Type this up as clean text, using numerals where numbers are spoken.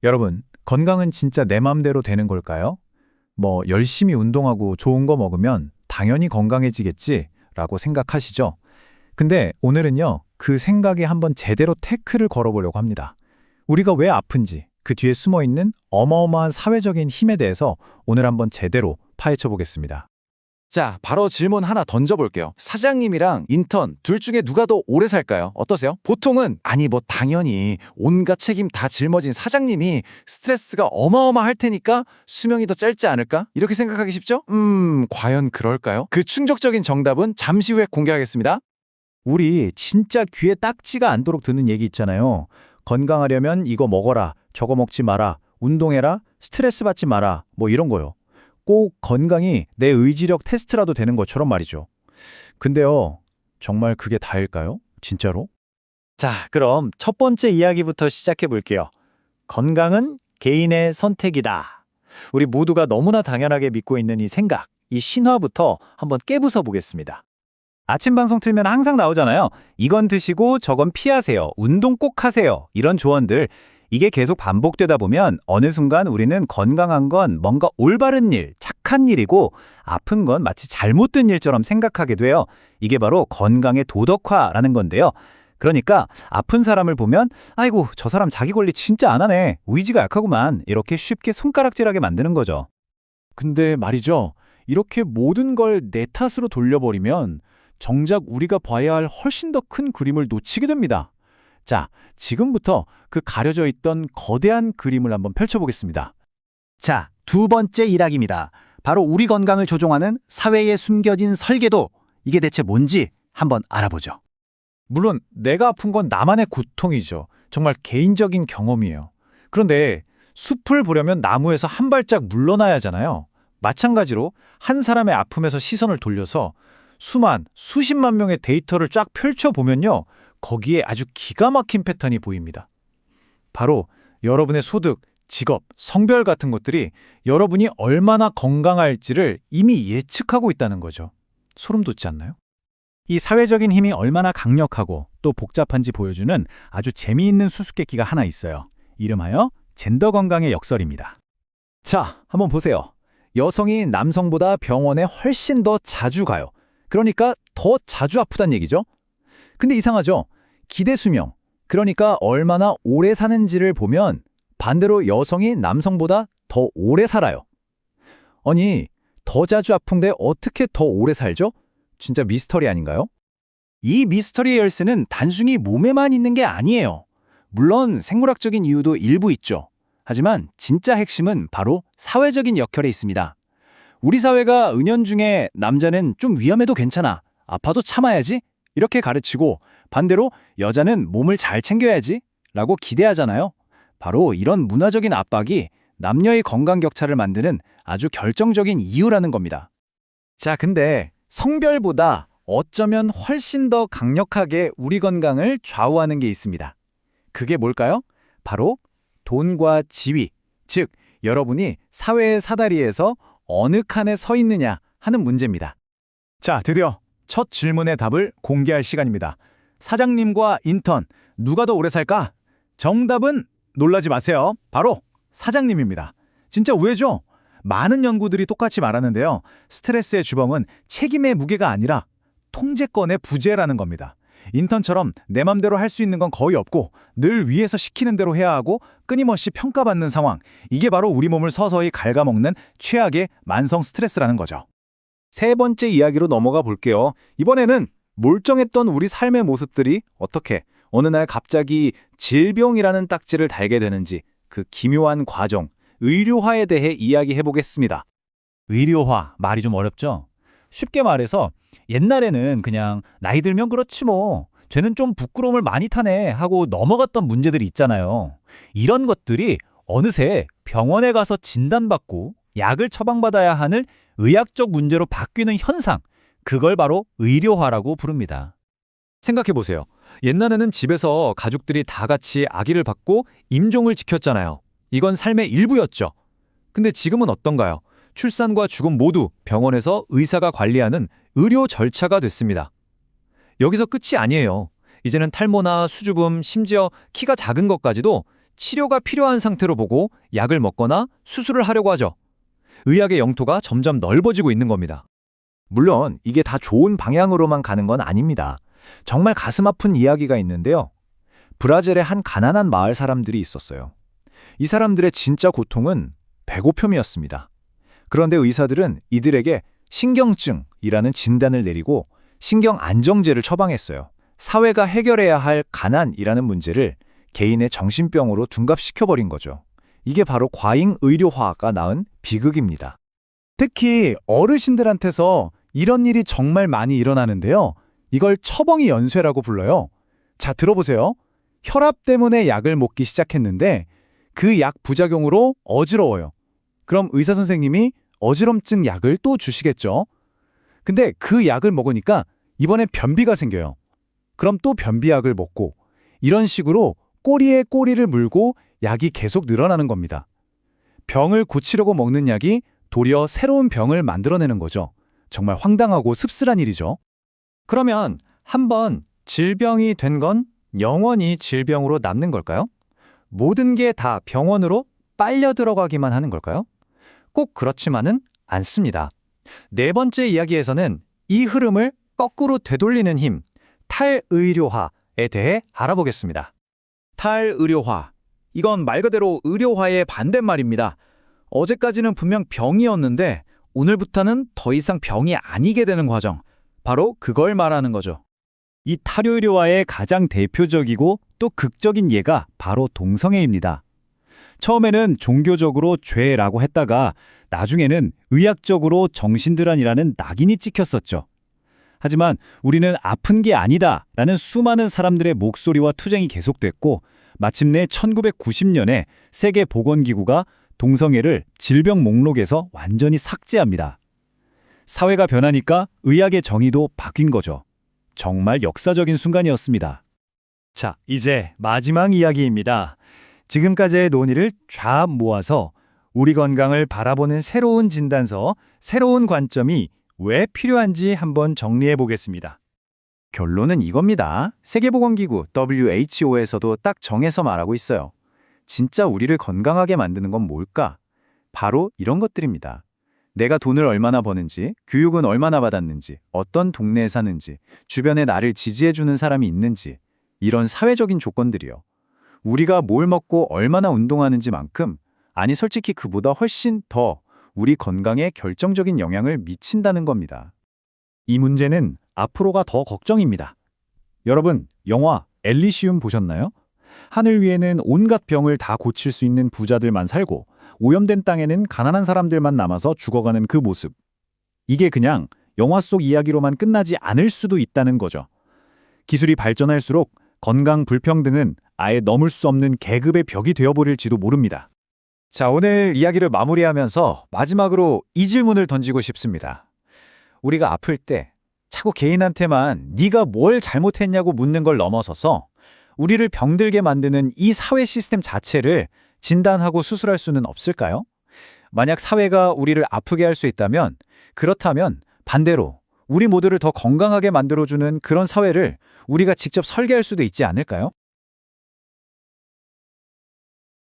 여러분, 건강은 진짜 내 맘대로 되는 걸까요? 열심히 운동하고 좋은 거 먹으면 당연히 건강해지겠지라고 생각하시죠? 근데 오늘은요, 그 생각에 한번 제대로 태클을 걸어보려고 합니다. 우리가 왜 아픈지, 그 뒤에 숨어 있는 어마어마한 사회적인 힘에 대해서 오늘 한번 제대로 파헤쳐 보겠습니다. 자, 바로 질문 하나 던져볼게요. 사장님이랑 인턴 둘 중에 누가 더 오래 살까요? 어떠세요? 보통은 당연히 온갖 책임 다 짊어진 사장님이 스트레스가 어마어마할 테니까 수명이 더 짧지 않을까? 이렇게 생각하기 쉽죠? 과연 그럴까요? 그 충격적인 정답은 잠시 후에 공개하겠습니다. 우리 진짜 귀에 딱지가 않도록 듣는 얘기 있잖아요. 건강하려면 이거 먹어라, 저거 먹지 마라, 운동해라, 스트레스 받지 마라, 이런 거요. 꼭 건강이 내 의지력 테스트라도 되는 것처럼 말이죠. 근데요, 정말 그게 다일까요? 진짜로? 자, 그럼 첫 번째 이야기부터 시작해 볼게요. 건강은 개인의 선택이다. 우리 모두가 너무나 당연하게 믿고 있는 이 생각, 이 신화부터 한번 깨부숴 보겠습니다. 아침 방송 틀면 항상 나오잖아요. 이건 드시고 저건 피하세요. 운동 꼭 하세요. 이런 조언들. 이게 계속 반복되다 보면 어느 순간 우리는 건강한 건 뭔가 올바른 일, 착한 일이고 아픈 건 마치 잘못된 일처럼 생각하게 돼요. 이게 바로 건강의 도덕화라는 건데요. 그러니까 아픈 사람을 보면 아이고 저 사람 자기 관리 진짜 안 하네. 의지가 약하구만. 이렇게 쉽게 손가락질하게 만드는 거죠. 근데 말이죠. 이렇게 모든 걸 내 탓으로 돌려버리면 정작 우리가 봐야 할 훨씬 더 큰 그림을 놓치게 됩니다. 자, 지금부터 그 가려져 있던 거대한 그림을 한번 펼쳐보겠습니다. 자, 두 번째 일학입니다. 바로 우리 건강을 조종하는 사회에 숨겨진 설계도. 이게 대체 뭔지 한번 알아보죠. 물론 내가 아픈 건 나만의 고통이죠. 정말 개인적인 경험이에요. 그런데 숲을 보려면 나무에서 한 발짝 물러나야 하잖아요. 마찬가지로 한 사람의 아픔에서 시선을 돌려서 수십만 명의 데이터를 쫙 펼쳐보면요. 거기에 아주 기가 막힌 패턴이 보입니다. 바로 여러분의 소득, 직업, 성별 같은 것들이 여러분이 얼마나 건강할지를 이미 예측하고 있다는 거죠. 소름 돋지 않나요? 이 사회적인 힘이 얼마나 강력하고 또 복잡한지 보여주는 아주 재미있는 수수께끼가 하나 있어요. 이름하여 젠더 건강의 역설입니다. 자, 한번 보세요. 여성이 남성보다 병원에 훨씬 더 자주 가요. 그러니까 더 자주 아프단 얘기죠. 근데 이상하죠? 기대 수명, 그러니까 얼마나 오래 사는지를 보면 반대로 여성이 남성보다 더 오래 살아요. 아니, 더 자주 아픈데 어떻게 더 오래 살죠? 진짜 미스터리 아닌가요? 이 미스터리의 열쇠는 단순히 몸에만 있는 게 아니에요. 물론 생물학적인 이유도 일부 있죠. 하지만 진짜 핵심은 바로 사회적인 역할에 있습니다. 우리 사회가 은연중에 남자는 좀 위험해도 괜찮아, 아파도 참아야지 이렇게 가르치고 반대로 여자는 몸을 잘 챙겨야지 라고 기대하잖아요. 바로 이런 문화적인 압박이 남녀의 건강 격차를 만드는 아주 결정적인 이유라는 겁니다. 자, 근데 성별보다 어쩌면 훨씬 더 강력하게 우리 건강을 좌우하는 게 있습니다. 그게 뭘까요? 바로 돈과 지위, 즉 여러분이 사회의 사다리에서 어느 칸에 서 있느냐 하는 문제입니다. 자, 드디어 첫 질문의 답을 공개할 시간입니다. 사장님과 인턴, 누가 더 오래 살까? 정답은 놀라지 마세요. 바로 사장님입니다. 진짜 우회죠? 많은 연구들이 똑같이 말하는데요. 스트레스의 주범은 책임의 무게가 아니라 통제권의 부재라는 겁니다. 인턴처럼 내 맘대로 할 수 있는 건 거의 없고 늘 위에서 시키는 대로 해야 하고 끊임없이 평가받는 상황. 이게 바로 우리 몸을 서서히 갉아먹는 최악의 만성 스트레스라는 거죠. 세 번째 이야기로 넘어가 볼게요. 이번에는 몰정했던 우리 삶의 모습들이 어떻게 어느 날 갑자기 질병이라는 딱지를 달게 되는지 그 기묘한 과정, 의료화에 대해 이야기해 보겠습니다. 의료화, 말이 좀 어렵죠? 쉽게 말해서 옛날에는 그냥 나이 들면 그렇지 뭐, 쟤는 좀 부끄러움을 많이 타네 하고 넘어갔던 문제들이 있잖아요. 이런 것들이 어느새 병원에 가서 진단받고 약을 처방받아야 하는 의학적 문제로 바뀌는 현상, 그걸 바로 의료화라고 부릅니다. 생각해보세요. 옛날에는 집에서 가족들이 다 같이 아기를 받고 임종을 지켰잖아요. 이건 삶의 일부였죠. 근데 지금은 어떤가요? 출산과 죽음 모두 병원에서 의사가 관리하는 의료 절차가 됐습니다. 여기서 끝이 아니에요. 이제는 탈모나 수주금, 심지어 키가 작은 것까지도 치료가 필요한 상태로 보고 약을 먹거나 수술을 하려고 하죠. 의학의 영토가 점점 넓어지고 있는 겁니다. 물론 이게 다 좋은 방향으로만 가는 건 아닙니다. 정말 가슴 아픈 이야기가 있는데요. 브라질의 한 가난한 마을 사람들이 있었어요. 이 사람들의 진짜 고통은 배고픔이었습니다. 그런데 의사들은 이들에게 신경증이라는 진단을 내리고 신경 안정제를 처방했어요. 사회가 해결해야 할 가난이라는 문제를 개인의 정신병으로 둔갑시켜버린 거죠. 이게 바로 과잉 의료화가 낳은 비극입니다. 특히 어르신들한테서 이런 일이 정말 많이 일어나는데요. 이걸 처벙이 연쇄라고 불러요. 자, 들어보세요. 혈압 때문에 약을 먹기 시작했는데 그 약 부작용으로 어지러워요. 그럼 의사 선생님이 어지럼증 약을 또 주시겠죠. 근데 그 약을 먹으니까 이번에 변비가 생겨요. 그럼 또 변비약을 먹고 이런 식으로 꼬리에 꼬리를 물고 약이 계속 늘어나는 겁니다. 병을 고치려고 먹는 약이 도리어 새로운 병을 만들어내는 거죠. 정말 황당하고 씁쓸한 일이죠. 그러면 한번 질병이 된 건 영원히 질병으로 남는 걸까요? 모든 게 다 병원으로 빨려 들어가기만 하는 걸까요? 꼭 그렇지만은 않습니다. 네 번째 이야기에서는 이 흐름을 거꾸로 되돌리는 힘, 탈의료화에 대해 알아보겠습니다. 탈의료화. 이건 말 그대로 의료화의 반대말입니다. 어제까지는 분명 병이었는데 오늘부터는 더 이상 병이 아니게 되는 과정. 바로 그걸 말하는 거죠. 이 탈의료화의 가장 대표적이고 또 극적인 예가 바로 동성애입니다. 처음에는 종교적으로 죄라고 했다가 나중에는 의학적으로 정신질환이라는 낙인이 찍혔었죠. 하지만 우리는 아픈 게 아니다라는 수많은 사람들의 목소리와 투쟁이 계속됐고 마침내 1990년에 세계보건기구가 동성애를 질병 목록에서 완전히 삭제합니다. 사회가 변하니까 의학의 정의도 바뀐 거죠. 정말 역사적인 순간이었습니다. 자, 이제 마지막 이야기입니다. 지금까지의 논의를 쫙 모아서 우리 건강을 바라보는 새로운 진단서, 새로운 관점이 왜 필요한지 한번 정리해 보겠습니다. 결론은 이겁니다. 세계보건기구 WHO에서도 딱 정해서 말하고 있어요. 진짜 우리를 건강하게 만드는 건 뭘까? 바로 이런 것들입니다. 내가 돈을 얼마나 버는지, 교육은 얼마나 받았는지, 어떤 동네에 사는지, 주변에 나를 지지해주는 사람이 있는지, 이런 사회적인 조건들이요. 우리가 뭘 먹고 얼마나 운동하는지만큼, 아니 솔직히 그보다 훨씬 더 우리 건강에 결정적인 영향을 미친다는 겁니다. 이 문제는 앞으로가 더 걱정입니다. 여러분, 영화 엘리시움 보셨나요? 하늘 위에는 온갖 병을 다 고칠 수 있는 부자들만 살고 오염된 땅에는 가난한 사람들만 남아서 죽어가는 그 모습. 이게 그냥 영화 속 이야기로만 끝나지 않을 수도 있다는 거죠. 기술이 발전할수록 건강 불평등은 아예 넘을 수 없는 계급의 벽이 되어버릴지도 모릅니다. 자, 오늘 이야기를 마무리하면서 마지막으로 이 질문을 던지고 싶습니다. 우리가 아플 때 자꾸 개인한테만 네가 뭘 잘못했냐고 묻는 걸 넘어서서 우리를 병들게 만드는 이 사회 시스템 자체를 진단하고 수술할 수는 없을까요? 만약 사회가 우리를 아프게 할 수 있다면, 그렇다면 반대로 우리 모두를 더 건강하게 만들어주는 그런 사회를 우리가 직접 설계할 수도 있지 않을까요?